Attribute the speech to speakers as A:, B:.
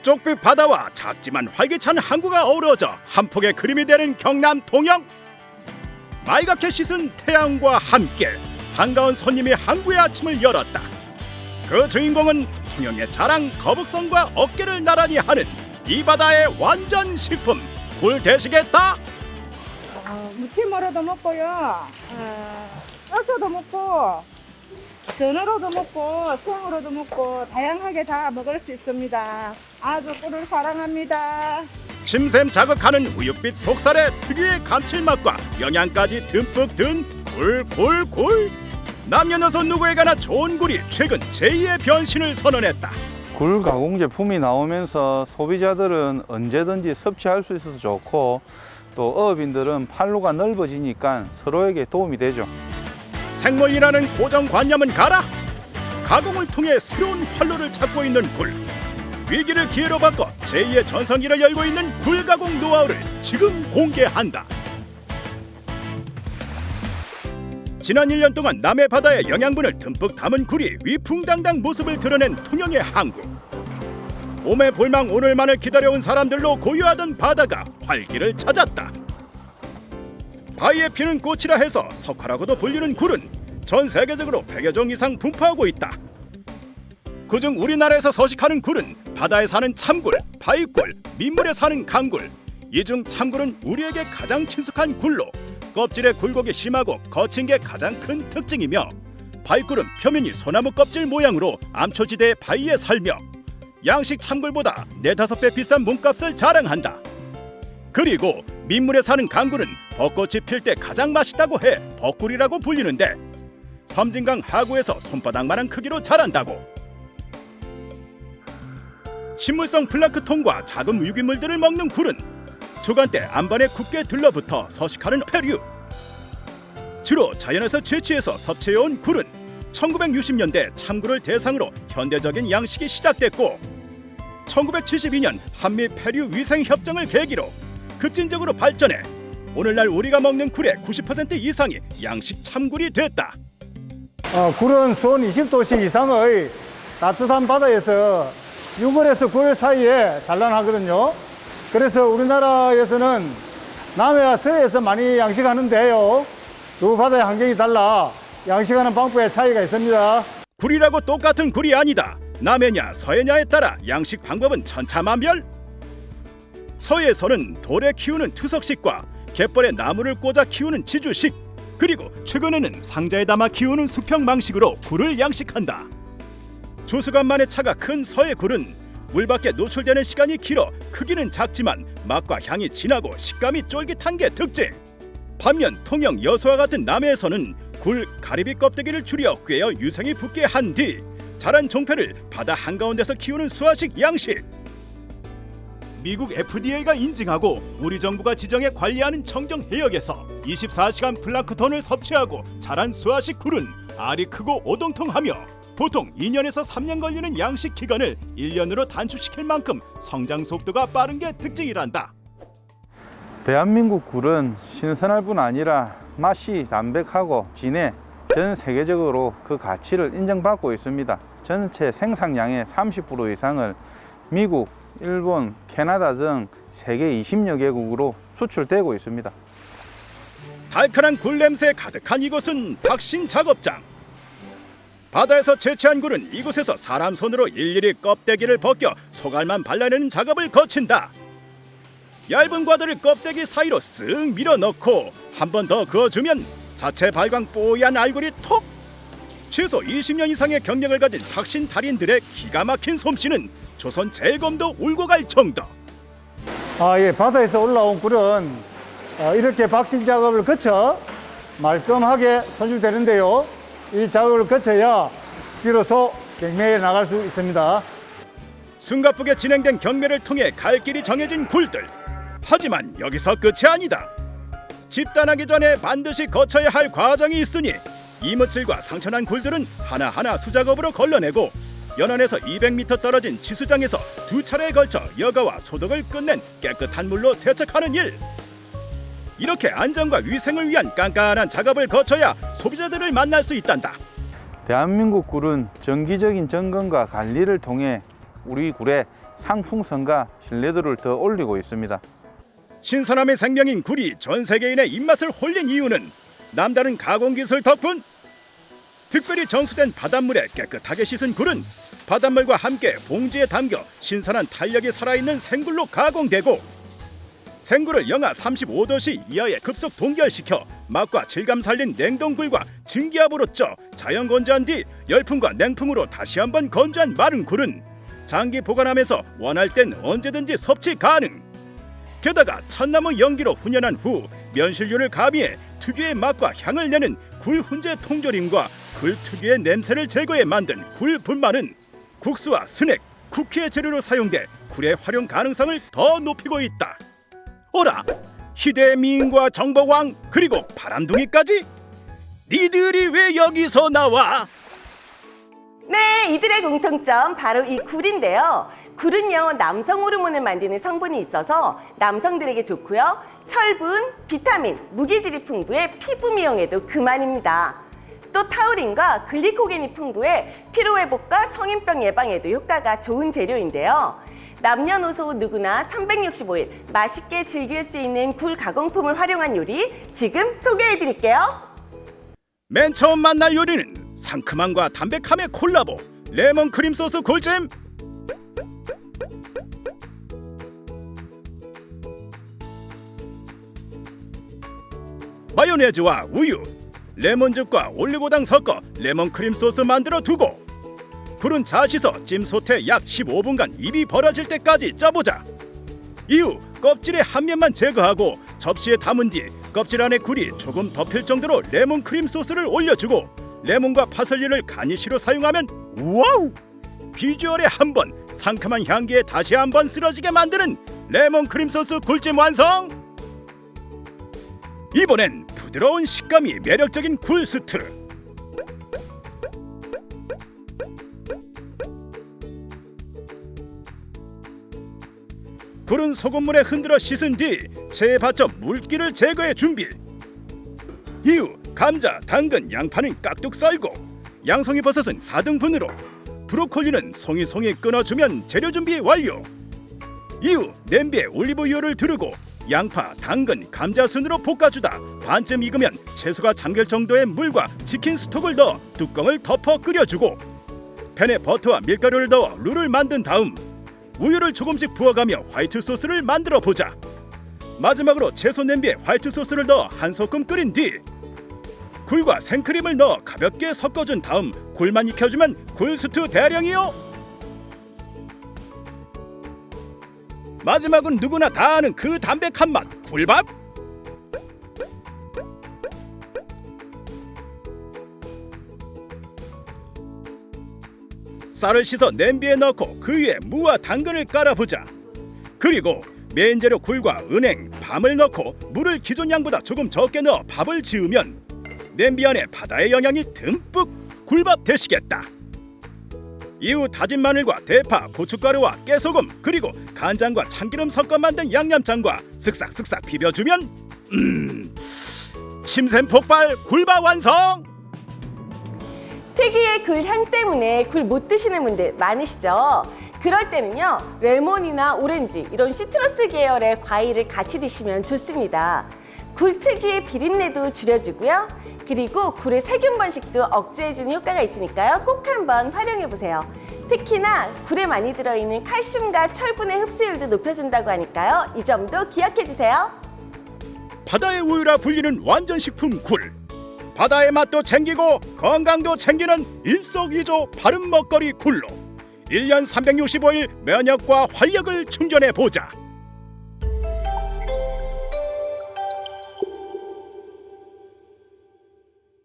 A: 쪽빛 바다와 작지만 활기찬 항구가 어우러져 한 폭의 그림이 되는 경남 통영. 맑게 씻은 태양과 함께 반가운 손님이 항구의 아침을 열었다. 그 주인공은 통영의 자랑 거북선과 어깨를 나란히 하는 이 바다의 완전 식품 굴 되시겠다.
B: 무침으로도 먹고요, 써서도 먹고, 전으로도 먹고, 생으로도 먹고 다양하게 다 먹을 수 있습니다. 아주 꿀을 사랑합니다.
A: 침샘 자극하는 우윳빛 속살의 특유의 감칠맛과 영양까지 듬뿍 든 굴. 남녀노소 누구에게나 좋은 굴이 최근 제2의 변신을 선언했다.
C: 굴 가공 제품이 나오면서 소비자들은 언제든지 섭취할 수 있어서 좋고, 또 어업인들은 판로가 넓어지니까 서로에게 도움이 되죠.
A: 생물이라는 고정관념은 가라. 가공을 통해 새로운 판로를 찾고 있는 굴. 위기를 기회로 바꿔 제2의 전성기를 열고 있는 굴 가공 노하우를 지금 공개한다. 지난 1년 동안 남해 바다의 영양분을 듬뿍 담은 굴이 위풍당당 모습을 드러낸 통영의 항구. 봄의 볼망 오늘만을 기다려온 사람들로 고요하던 바다가 활기를 찾았다. 바위에 피는 꽃이라 해서 석화라고도 불리는 굴은 전 세계적으로 100여 종 이상 분포하고 있다. 그중 우리나라에서 서식하는 굴은 바다에 사는 참굴, 바위굴, 민물에 사는 강굴. 이 중 참굴은 우리에게 가장 친숙한 굴로 껍질에 굴곡이 심하고 거친 게 가장 큰 특징이며, 바위굴은 표면이 소나무 껍질 모양으로 암초지대의 바위에 살며 양식 참굴보다 4~5배 비싼 몸값을 자랑한다. 그리고 민물에 사는 강굴은 벚꽃이 필 때 가장 맛있다고 해 벚굴이라고 불리는데, 섬진강 하구에서 손바닥만한 크기로 자란다고. 식물성 플랑크톤과 작은 유기물들을 먹는 굴은 주간때 안반에 굳게 들러붙어 서식하는 페류. 주로 자연에서 채취해서 섭취해온 굴은 1960년대 참굴을 대상으로 현대적인 양식이 시작됐고, 1972년 한미 페류 위생협정을 계기로 급진적으로 발전해 오늘날 우리가 먹는 굴의 90% 이상이 양식 참굴이 됐다.
D: 굴은 수온 20도씨 이상의 따뜻한 바다에서 6월에서 9월 사이에 산란하거든요. 그래서 우리나라에서는 남해와 서해에서 많이 양식하는데요, 두 바다의 환경이 달라 양식하는 방법에 차이가 있습니다.
A: 굴이라고 똑같은 굴이 아니다. 남해냐 서해냐에 따라 양식 방법은 천차만별. 서해에서는 돌에 키우는 투석식과 갯벌에 나무를 꽂아 키우는 지주식, 그리고 최근에는 상자에 담아 키우는 수평망식으로 굴을 양식한다. 조수간만의 차가 큰 서해 굴은 물 밖에 노출되는 시간이 길어 크기는 작지만 맛과 향이 진하고 식감이 쫄깃한 게 특징. 반면 통영 여수와 같은 남해에서는 굴 가리비 껍데기를 줄여 꿰어 유생이 붙게 한 뒤 자란 종패를 바다 한가운데서 키우는 수화식 양식. 미국 FDA가 인증하고 우리 정부가 지정해 관리하는 청정 해역에서 24시간 플랑크톤을 섭취하고 자란 수화식 굴은 알이 크고 오동통하며 보통 2년에서 3년 걸리는 양식 기간을 1년으로 단축시킬 만큼 성장 속도가 빠른 게 특징이란다.
C: 대한민국 굴은 신선할 뿐 아니라 맛이 담백하고 진해 전 세계적으로 그 가치를 인정받고 있습니다. 전체 생산량의 30% 이상을 미국, 일본, 캐나다 등 세계 20여 개국으로 수출되고 있습니다.
A: 달큰한 굴 냄새 가득한 이곳은 박신 작업장. 바다에서 채취한 굴은 이곳에서 사람 손으로 일일이 껍데기를 벗겨 소갈만 발라내는 작업을 거친다. 얇은 과들을 껍데기 사이로 쓱 밀어넣고 한 번 더 그어주면 자체 발광 뽀얀 알굴이 톡! 최소 20년 이상의 경력을 가진 박신 달인들의 기가 막힌 솜씨는 조선 제검도 울고 갈 정도.
D: 바다에서 올라온 굴은 이렇게 박신 작업을 거쳐 말끔하게 손질되는데요, 이 작업을 거쳐야 비로소 경매에 나갈 수 있습니다.
A: 숨가쁘게 진행된 경매를 통해 갈 길이 정해진 굴들. 하지만 여기서 끝이 아니다. 집단하기 전에 반드시 거쳐야 할 과정이 있으니 이무칠과 상처난 굴들은 하나하나 수작업으로 걸러내고 연안에서 200m 떨어진 지수장에서 2차례에 걸쳐 여과와 소독을 끝낸 깨끗한 물로 세척하는 일. 이렇게 안전과 위생을 위한 깐깐한 작업을 거쳐야 소비자들을 만날 수 있단다.
C: 대한민국 굴은 정기적인 점검과 관리를 통해 우리 굴의 상품성과 신뢰도를 더 올리고 있습니다.
A: 신선함의 생명인 굴이 전 세계인의 입맛을 홀린 이유는 남다른 가공 기술 덕분. 특별히 정수된 바닷물에 깨끗하게 씻은 굴은 바닷물과 함께 봉지에 담겨 신선한 탄력이 살아있는 생굴로 가공되고, 생굴을 영하 35도씨 이하에 급속 동결시켜 맛과 질감 살린 냉동굴과 증기압으로 쪄 자연 건조한 뒤 열풍과 냉풍으로 다시 한번 건조한 마른 굴은 장기 보관하면서 원할 땐 언제든지 섭취 가능. 게다가 천나무 연기로 훈연한 후 면실류를 가미해 특유의 맛과 향을 내는 굴 훈제 통조림과 굴 특유의 냄새를 제거해 만든 굴 분말은 국수와 스낵, 쿠키의 재료로 사용돼 굴의 활용 가능성을 더 높이고 있다. 어라, 희대의 미인과 정복왕 그리고 바람둥이까지? 니들이 왜 여기서 나와?
E: 네, 이들의 공통점 바로 이 굴인데요. 굴은요, 남성 호르몬을 만드는 성분이 있어서 남성들에게 좋고요. 철분, 비타민, 무기질이 풍부해 피부 미용에도 그만입니다. 또 타우린과 글리코겐이 풍부해 피로회복과 성인병 예방에도 효과가 좋은 재료인데요. 남녀노소 누구나 365일 맛있게 즐길 수 있는 굴 가공품을 활용한 요리 지금 소개해드릴게요.
A: 맨 처음 만날 요리는 상큼함과 담백함의 콜라보 레몬 크림 소스 굴잼. 마요네즈와 우유, 레몬즙과 올리고당 섞어 레몬 크림 소스 만들어 두고 굴은 잘 씻어 찜 소태 약 15분간 입이 벌어질 때까지 쪄보자. 이후 껍질의 한 면만 제거하고 접시에 담은 뒤 껍질 안에 굴이 조금 덮일 정도로 레몬 크림 소스를 올려주고 레몬과 파슬리를 가니쉬로 사용하면 와우! 비주얼에 한 번, 상큼한 향기에 다시 한번 쓰러지게 만드는 레몬 크림 소스 굴찜 완성! 이번엔 부드러운 식감이 매력적인 굴 스트. 굴은 소금물에 흔들어 씻은 뒤 체에 받쳐 물기를 제거해 준비. 이후 감자, 당근, 양파는 깍둑 썰고 양송이 버섯은 4등분으로 브로콜리는 송이송이 끊어주면 재료 준비 완료. 이후 냄비에 올리브유를 두르고 양파, 당근, 감자 순으로 볶아주다 반쯤 익으면 채소가 잠길 정도의 물과 치킨 스톡을 넣어 뚜껑을 덮어 끓여주고 팬에 버터와 밀가루를 넣어 룰을 만든 다음 우유를 조금씩 부어가며 화이트 소스를 만들어 보자. 마지막으로 채소 냄비에 화이트 소스를 넣어 한 소끔 끓인 뒤 굴과 생크림을 넣어 가볍게 섞어준 다음 굴만 익혀주면 굴스튜 대령이요. 마지막은 누구나 다 아는 그 담백한 맛, 굴밥. 쌀을 씻어 냄비에 넣고 그 위에 무와 당근을 깔아보자. 그리고 메인 재료 굴과 은행, 밤을 넣고 물을 기존 양보다 조금 적게 넣어 밥을 지으면 냄비 안에 바다의 영양이 듬뿍 굴밥 되시겠다. 이후 다진 마늘과 대파, 고춧가루와 깨소금 그리고 간장과 참기름 섞어 만든 양념장과 쓱싹쓱싹 비벼주면 침샘 폭발 굴밥 완성!
E: 특유의 굴 향 때문에 굴 못 드시는 분들 많으시죠? 그럴 때는요, 레몬이나 오렌지 이런 시트러스 계열의 과일을 같이 드시면 좋습니다. 굴 특유의 비린내도 줄여주고요. 그리고 굴의 세균 번식도 억제해주는 효과가 있으니까요. 꼭 한번 활용해보세요. 특히나 굴에 많이 들어있는 칼슘과 철분의 흡수율도 높여준다고 하니까요. 이 점도 기억해주세요.
A: 바다의 우유라 불리는 완전식품 굴. 바다의 맛도 챙기고 건강도 챙기는 일석이조 바른 먹거리 굴로 1년 365일 면역과 활력을 충전해보자.